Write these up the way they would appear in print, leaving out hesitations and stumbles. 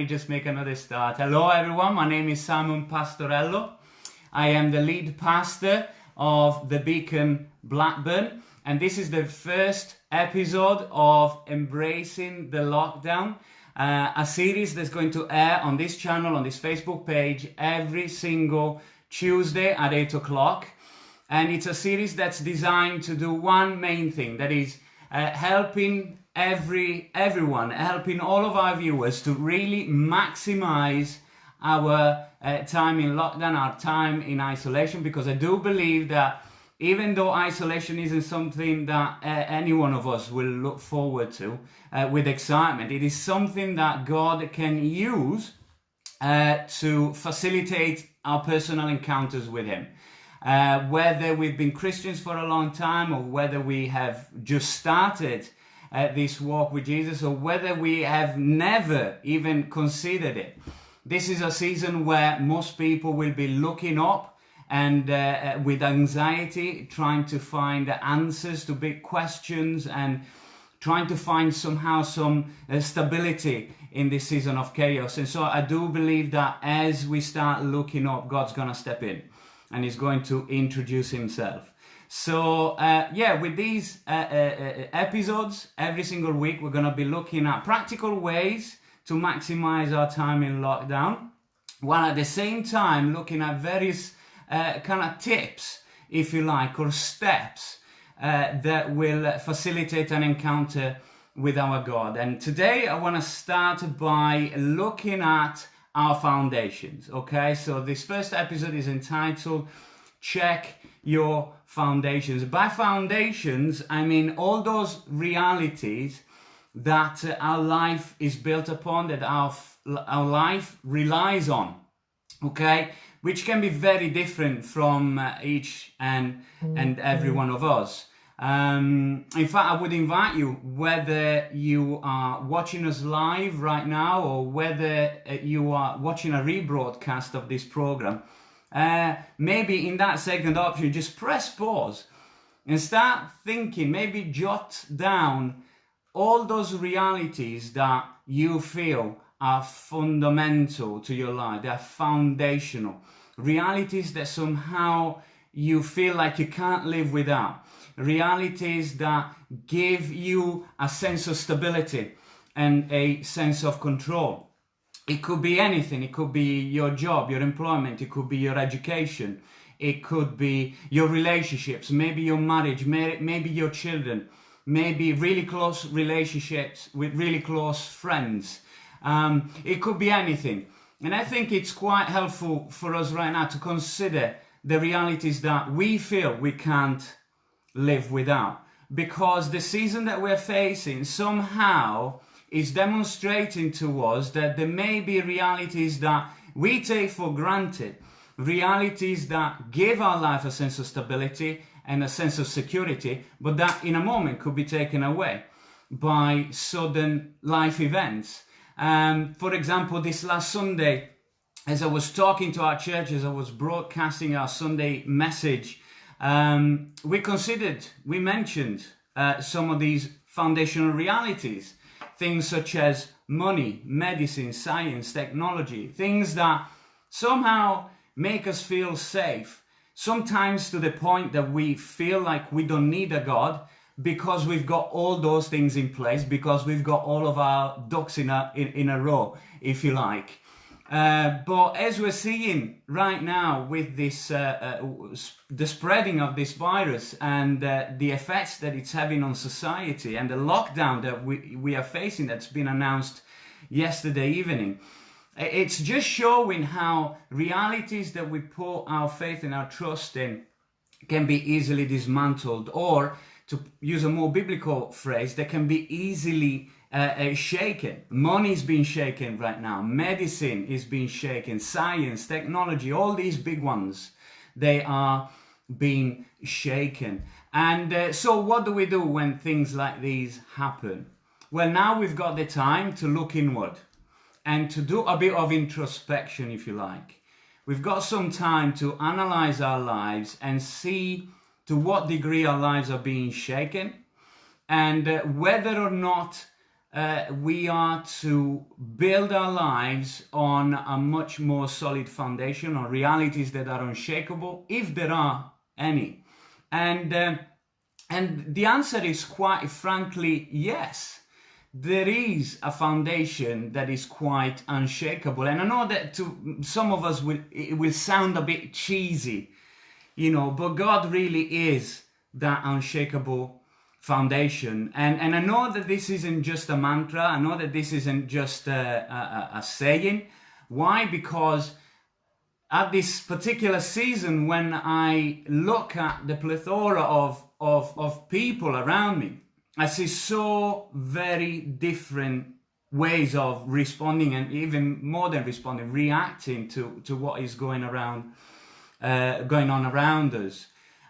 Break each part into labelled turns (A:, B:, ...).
A: Just make another start. Hello everyone, my name is Simon Pastorello. I am the lead pastor of the Beacon Blackburn, and this is the first episode of Embracing the Lockdown, a series that's going to air on this channel, on this Facebook page, every single Tuesday at 8 o'clock. And it's a series that's designed to do one main thing, that is helping everyone, helping all of our viewers to really maximize our time in lockdown, our time in isolation, because I do believe that even though isolation isn't something that any one of us will look forward to with excitement, it is something that God can use to facilitate our personal encounters with Him. Whether we've been Christians for a long time, or whether we have just started this walk with Jesus, or whether we have never even considered it. This is a season where most people will be looking up and with anxiety, trying to find answers to big questions and trying to find somehow some stability in this season of chaos. And so I do believe that as we start looking up, God's going to step in and He's going to introduce Himself. So with these episodes, every single week, we're going to be looking at practical ways to maximize our time in lockdown, while at the same time looking at various kind of tips, if you like, or steps that will facilitate an encounter with our God. And today I want to start by looking at our foundations. Okay, so this first episode is entitled Check Your Foundations. By foundations, I mean all those realities that our life is built upon, that our life relies on, okay, which can be very different from each and every one of us. In fact, I would invite you, whether you are watching us live right now or whether you are watching a rebroadcast of this program, maybe in that second option, just press pause and start thinking, maybe jot down all those realities that you feel are fundamental to your life, they're foundational, realities that somehow you feel like you can't live without, realities that give you a sense of stability and a sense of control. It could be anything. It could be your job, your employment, it could be your education, it could be your relationships, maybe your marriage, maybe your children, maybe really close relationships with really close friends. It could be anything. And I think it's quite helpful for us right now to consider the realities that we feel we can't live without. Because the season that we're facing somehow is demonstrating to us that there may be realities that we take for granted, realities that give our life a sense of stability and a sense of security, but that in a moment could be taken away by sudden life events. For example, this last Sunday, as I was talking to our church, as I was broadcasting our Sunday message, we mentioned some of these foundational realities, things such as money, medicine, science, technology, things that somehow make us feel safe, sometimes to the point that we feel like we don't need a God because we've got all those things in place, because we've got all of our ducks in a row, if you like. But as we're seeing right now with this, the spreading of this virus and the effects that it's having on society, and the lockdown that we are facing that's been announced yesterday evening, it's just showing how realities that we put our faith and our trust in can be easily dismantled, or to use a more biblical phrase, they can be easily shaken. Money is being shaken right now. Medicine is being shaken. Science, technology, all these big ones, they are being shaken. And so what do we do when things like these happen? Well, now we've got the time to look inward and to do a bit of introspection, if you like. We've got some time to analyze our lives and see to what degree our lives are being shaken, and whether or not we are to build our lives on a much more solid foundation, on realities that are unshakable, if there are any. And the answer is quite frankly yes. There is a foundation that is quite unshakable. And I know that to some of us it will sound a bit cheesy, but God really is that unshakable foundation. And I know that this isn't just a mantra. I know that this isn't just a saying. Why? Because at this particular season, when I look at the plethora of people around me, I see so very different ways of responding, and even more than responding, reacting to what is going on around us.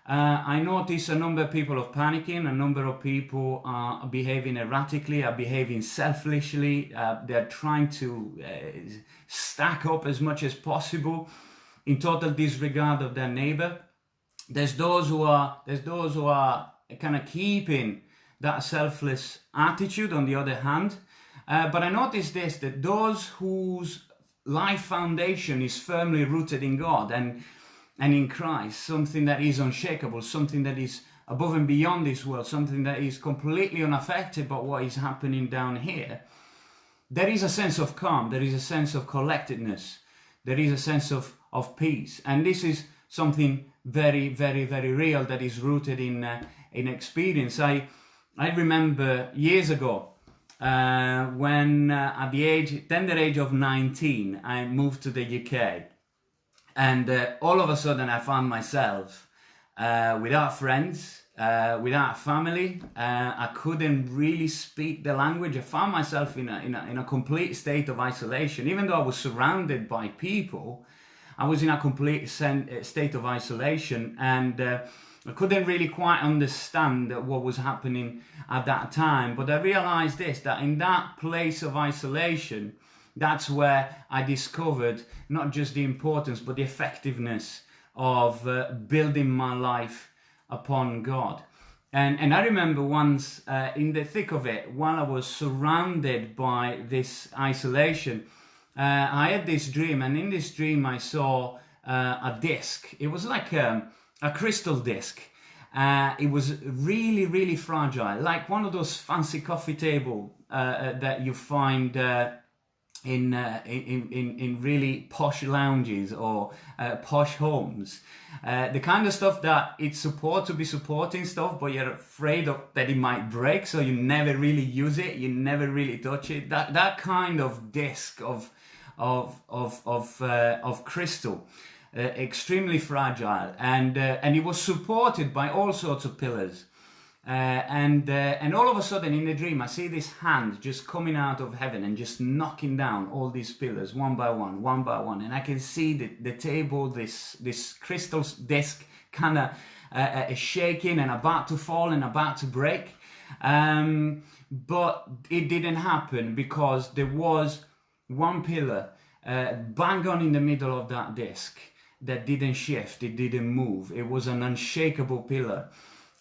A: I notice a number of people are panicking, a number of people are behaving erratically, are behaving selfishly, they're trying to stack up as much as possible in total disregard of their neighbor. There's those who are kind of keeping that selfless attitude on the other hand. But I notice this, that those whose life foundation is firmly rooted in God and in Christ, something that is unshakable, something that is above and beyond this world, something that is completely unaffected by what is happening down here, there is a sense of calm, there is a sense of collectedness, there is a sense of peace. And this is something very, very, very real that is rooted in experience. I remember years ago when at the tender age of 19, I moved to the UK. And all of a sudden I found myself without friends, without family. I couldn't really speak the language. I found myself in a complete state of isolation. Even though I was surrounded by people, I was in a complete state of isolation, and I couldn't really quite understand what was happening at that time. But I realized this, that in that place of isolation, that's where I discovered not just the importance, but the effectiveness of building my life upon God. And I remember once in the thick of it, while I was surrounded by this isolation, I had this dream, and in this dream I saw a disc. It was like a crystal disc. It was really, really fragile, like one of those fancy coffee table that you find in really posh lounges or posh homes. The kind of stuff that it's supposed to be supporting stuff, but you're afraid that it might break, so you never really use it, you never really touch it. That kind of disc of crystal, extremely fragile, and it was supported by all sorts of pillars. And all of a sudden in the dream I see this hand just coming out of heaven and just knocking down all these pillars one by one, and I can see the table, this crystal disc kind of shaking and about to fall and about to break, but it didn't happen because there was one pillar bang on in the middle of that disc that didn't shift, it didn't move. It was an unshakable pillar.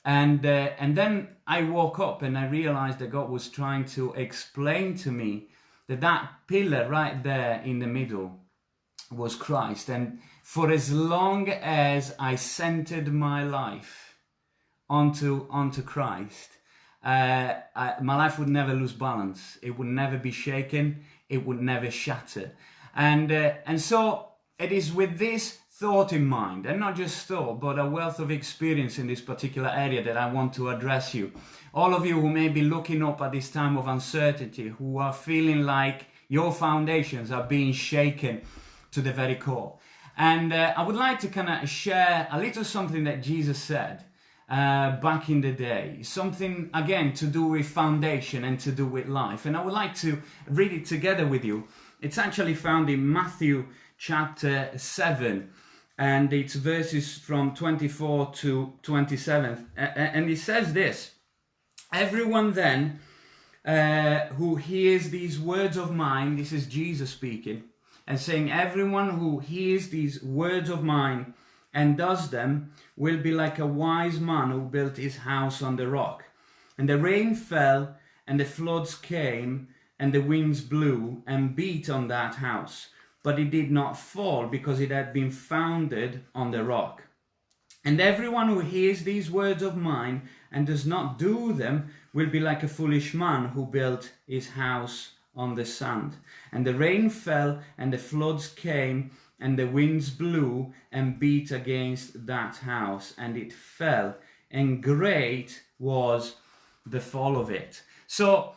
A: And then I woke up and I realized that God was trying to explain to me that pillar right there in the middle was Christ. And for as long as I centered my life onto Christ, my life would never lose balance. It would never be shaken. It would never shatter. And so it is with this thought in mind, and not just thought, but a wealth of experience in this particular area that I want to address you. All of you who may be looking up at this time of uncertainty, who are feeling like your foundations are being shaken to the very core. And I would like to kind of share a little something that Jesus said back in the day. Something, again, to do with foundation and to do with life. And I would like to read it together with you. It's actually found in Matthew chapter 7. And it's verses from 24 to 27. And it says this: everyone then who hears these words of mine, this is Jesus speaking, and saying, everyone who hears these words of mine and does them will be like a wise man who built his house on the rock. And the rain fell, and the floods came, and the winds blew and beat on that house. But it did not fall, because it had been founded on the rock. And everyone who hears these words of mine and does not do them will be like a foolish man who built his house on the sand. And the rain fell, and the floods came, and the winds blew and beat against that house, and it fell, and great was the fall of it. So,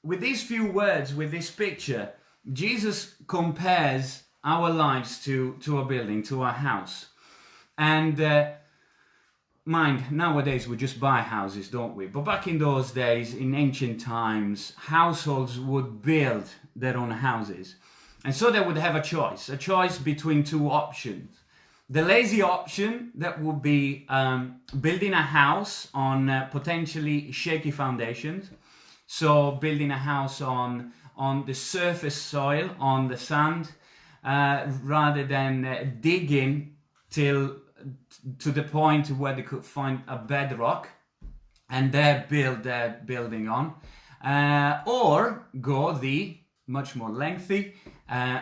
A: with these few words, with this picture, Jesus compares our lives to a building, to a house. And mind, nowadays we just buy houses, don't we? But back in those days, in ancient times, households would build their own houses. And so they would have a choice between two options. The lazy option, that would be building a house on potentially shaky foundations. So building a house on the surface soil, on the sand, rather than digging to the point where they could find a bedrock and there build their building on. Or go the much more lengthy,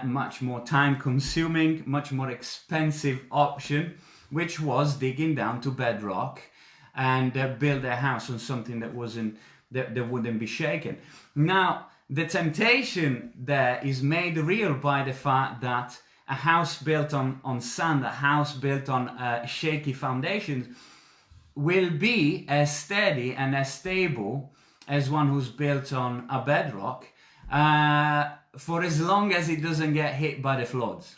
A: much more time consuming, much more expensive option, which was digging down to bedrock and build their house on something that wouldn't be shaken. Now, the temptation there is made real by the fact that a house built on sand, a house built on shaky foundations, will be as steady and as stable as one who's built on a bedrock for as long as it doesn't get hit by the floods.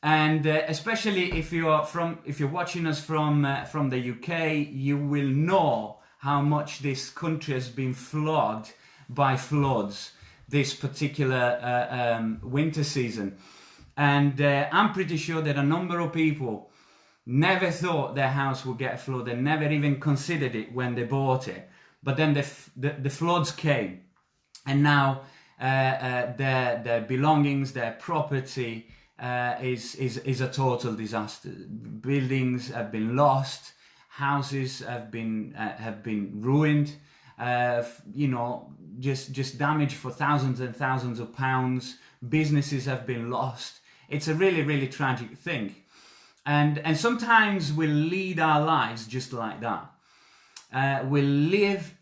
A: And especially if you're watching us from the UK, you will know how much this country has been flooded by floods this particular winter season. And I'm pretty sure that a number of people never thought their house would get flooded, and never even considered it when they bought it. But then the floods came, and now their belongings, their property is a total disaster. Buildings have been lost, houses have been ruined. Just damage for thousands and thousands of pounds. Businesses have been lost. It's a really, really tragic thing. And sometimes we lead our lives just like that. We live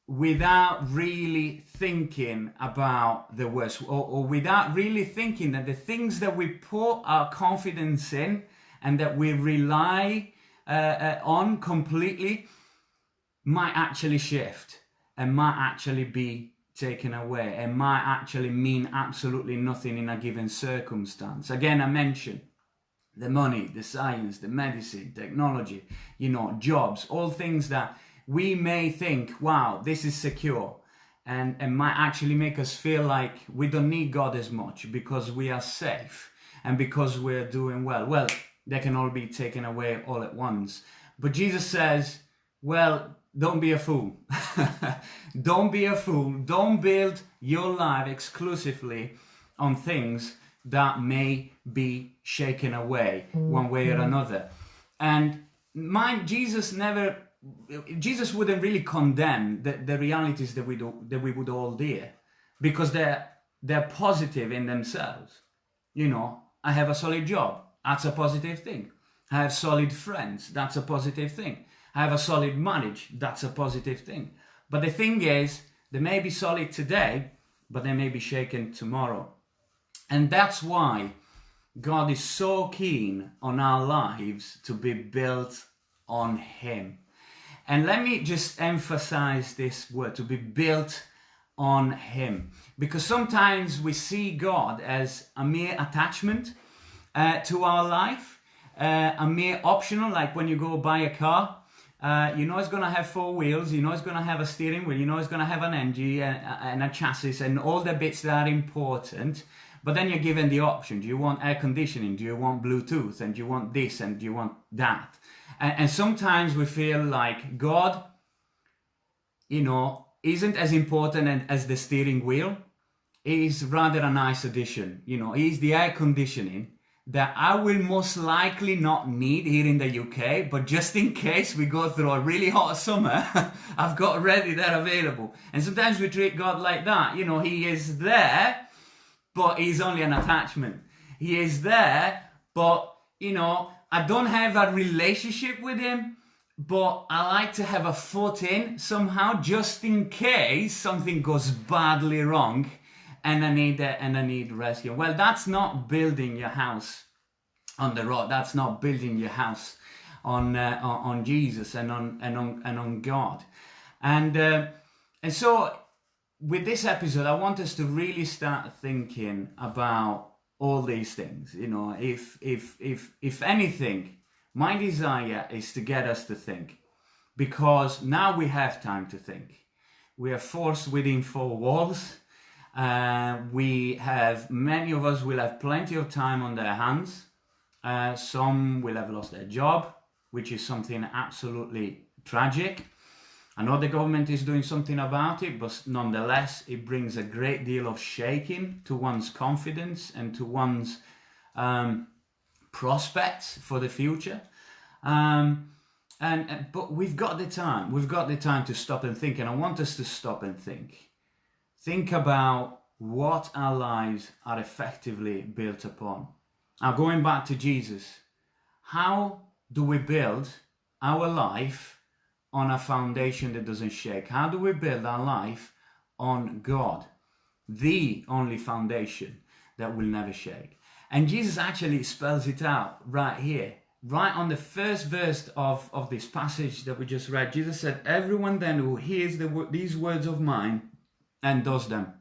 A: without really thinking about the worst, or without really thinking that the things that we put our confidence in and that we rely on completely might actually shift and might actually be taken away and might actually mean absolutely nothing in a given circumstance. Again, I mentioned the money, the science, the medicine, technology, jobs, all things that we may think, wow, this is secure, and might actually make us feel like we don't need God as much because we are safe and because we're doing well. Well, they can all be taken away all at once. But Jesus says, well, don't be a fool. Don't be a fool. Don't build your life exclusively on things that may be shaken away one way or another. And Jesus wouldn't really condemn the realities that we would all deal, because they're positive in themselves. I have a solid job. That's a positive thing. I have solid friends. That's a positive thing. I have a solid marriage. That's a positive thing. But the thing is, they may be solid today, but they may be shaken tomorrow. And that's why God is so keen on our lives to be built on Him. And let me just emphasize this word, to be built on Him. Because sometimes we see God as a mere attachment to our life, a mere optional, like when you go buy a car. It's going to have 4 wheels, it's going to have a steering wheel, it's going to have an engine and a chassis and all the bits that are important. But then you're given the option. Do you want air conditioning? Do you want Bluetooth? And do you want this? And do you want that? And sometimes we feel like God, isn't as important as the steering wheel. He's rather a nice addition. He's the air conditioning that I will most likely not need here in the UK, but just in case we go through a really hot summer, I've got ready there available. And sometimes we treat God like that. You know, he is there, but he's only an attachment. He is there, but, you know, I don't have a relationship with him, but I like to have a foot in somehow, just in case something goes badly wrong and I need rescue. Well, that's not building your house on the rock. That's not building your house on Jesus and on God. And so with this episode, I want us to really start thinking about all these things. You know, if anything, my desire is to get us to think, because now we have time to think. We are forced within four walls. Many of us will have plenty of time on their hands. Some will have lost their job, which is something absolutely tragic. I know the government is doing something about it, but nonetheless, it brings a great deal of shaking to one's confidence and to one's prospects for the future. But we've got the time. We've got the time to stop and think, and I want us to stop and think. Think about what our lives are effectively built upon. Now, going back to Jesus, how do we build our life on a foundation that doesn't shake? How do we build our life on God, the only foundation that will never shake? And Jesus actually spells it out right here, right on the first verse of this passage that we just read. Jesus said, "Everyone then who hears these words of mine and does them."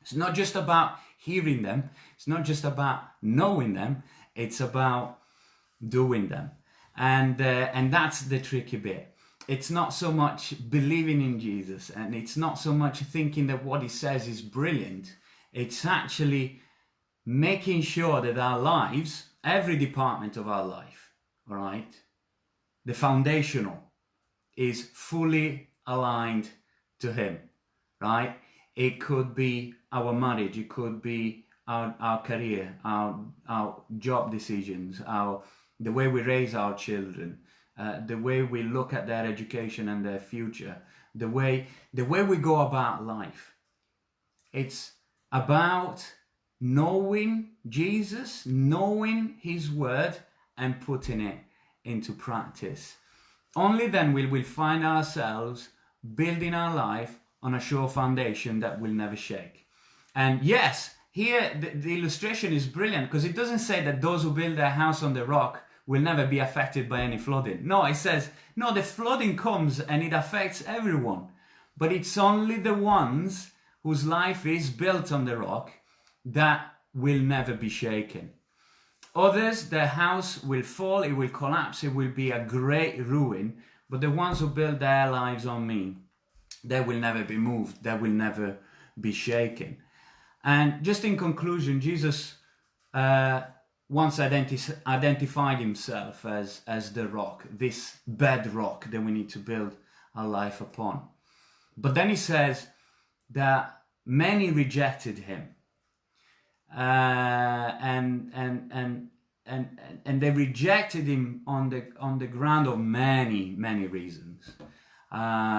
A: It's not just about hearing them. It's not just about knowing them. It's about doing them. And that's the tricky bit. It's not so much believing in Jesus, and it's not so much thinking that what he says is brilliant. It's actually making sure that our lives, every department of our life, all right, the foundational, is fully aligned to him, right? It could be our marriage, it could be our career, our job decisions, the way we raise our children, the way we look at their education and their future, the way we go about life. It's about knowing Jesus, knowing his word, and putting it into practice. Only then will we find ourselves building our life on a sure foundation that will never shake. And yes, here the illustration is brilliant, because it doesn't say that those who build their house on the rock will never be affected by any flooding. No, it says, no, the flooding comes and it affects everyone. But it's only the ones whose life is built on the rock that will never be shaken. Others, their house will fall, it will collapse, it will be a great ruin. But the ones who build their lives on me, they will never be moved, they will never be shaken. And just in conclusion, Jesus once identified himself as the rock, this bedrock that we need to build our life upon. But then he says that many rejected him, and they rejected him on the ground of many reasons.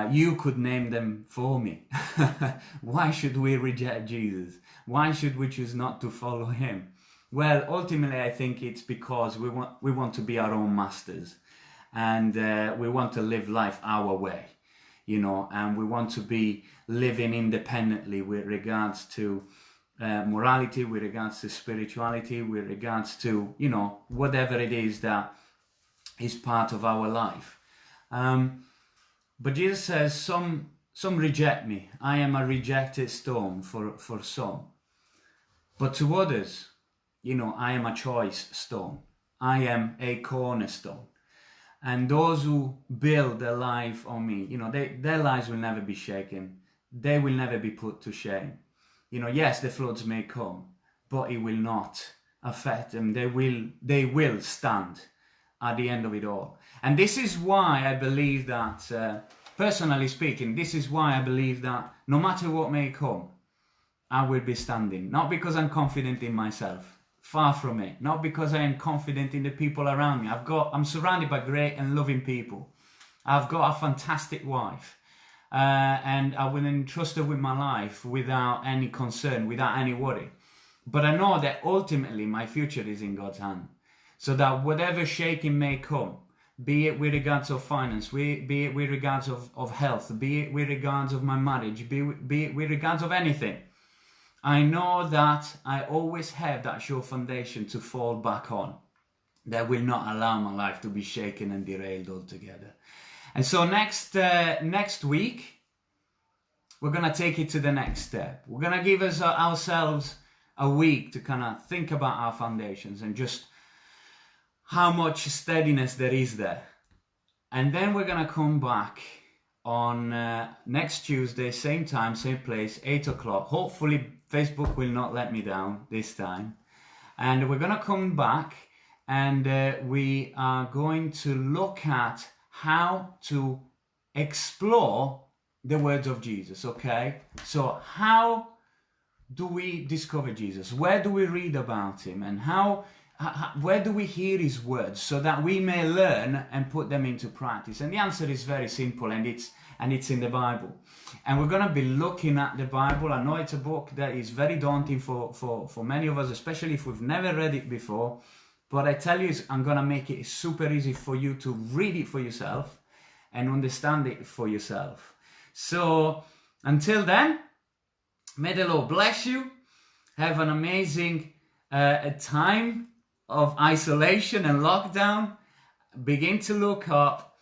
A: You could name them for me. Why should we reject Jesus? Why should we choose not to follow him? Well, ultimately, I think it's because we want to be our own masters, and we want to live life our way, you know, and we want to be living independently with regards to morality, with regards to spirituality, with regards to, you know, whatever it is that is part of our life. But Jesus says, some reject me. I am a rejected stone for some. But to others, you know, I am a choice stone. I am a cornerstone. And those who build their life on me, you know, their lives will never be shaken. They will never be put to shame. You know, yes, the floods may come, but it will not affect them. They will stand at the end of it all. And this is why I believe that, personally speaking, this is why I believe that no matter what may come, I will be standing. Not because I'm confident in myself, Far from it. Not because I am confident in the people around me. I'm surrounded by great and loving people. I've got a fantastic wife. And I will entrust her with my life without any concern, without any worry. But I know that ultimately my future is in God's hand. So that whatever shaking may come, be it with regards of finance, be it with regards of health, be it with regards of my marriage, be it with regards of anything, I know that I always have that sure foundation to fall back on that will not allow my life to be shaken and derailed altogether. And so next week, we're going to take it to the next step. We're going to give ourselves a week to kind of think about our foundations and just how much steadiness there is there. And then we're going to come back on next Tuesday, same time, same place, 8 o'clock. Hopefully Facebook will not let me down this time. And we're going to come back and we are going to look at how to explore the words of Jesus, okay? So how do we discover Jesus? Where do we read about him? And where do we hear his words so that we may learn and put them into practice? And the answer is very simple, and it's in the Bible. And we're going to be looking at the Bible. I know it's a book that is very daunting for many of us, especially if we've never read it before. But I tell you, I'm going to make it super easy for you to read it for yourself and understand it for yourself. So until then, may the Lord bless you. Have an amazing time of isolation and lockdown. Begin to look up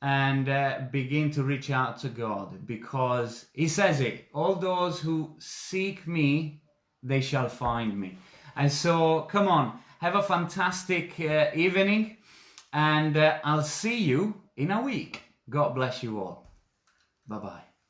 A: and begin to reach out to God, because he says it, all those who seek me, they shall find me. And so come on, have a fantastic evening, and I'll see you in a week. God bless you all. Bye-bye.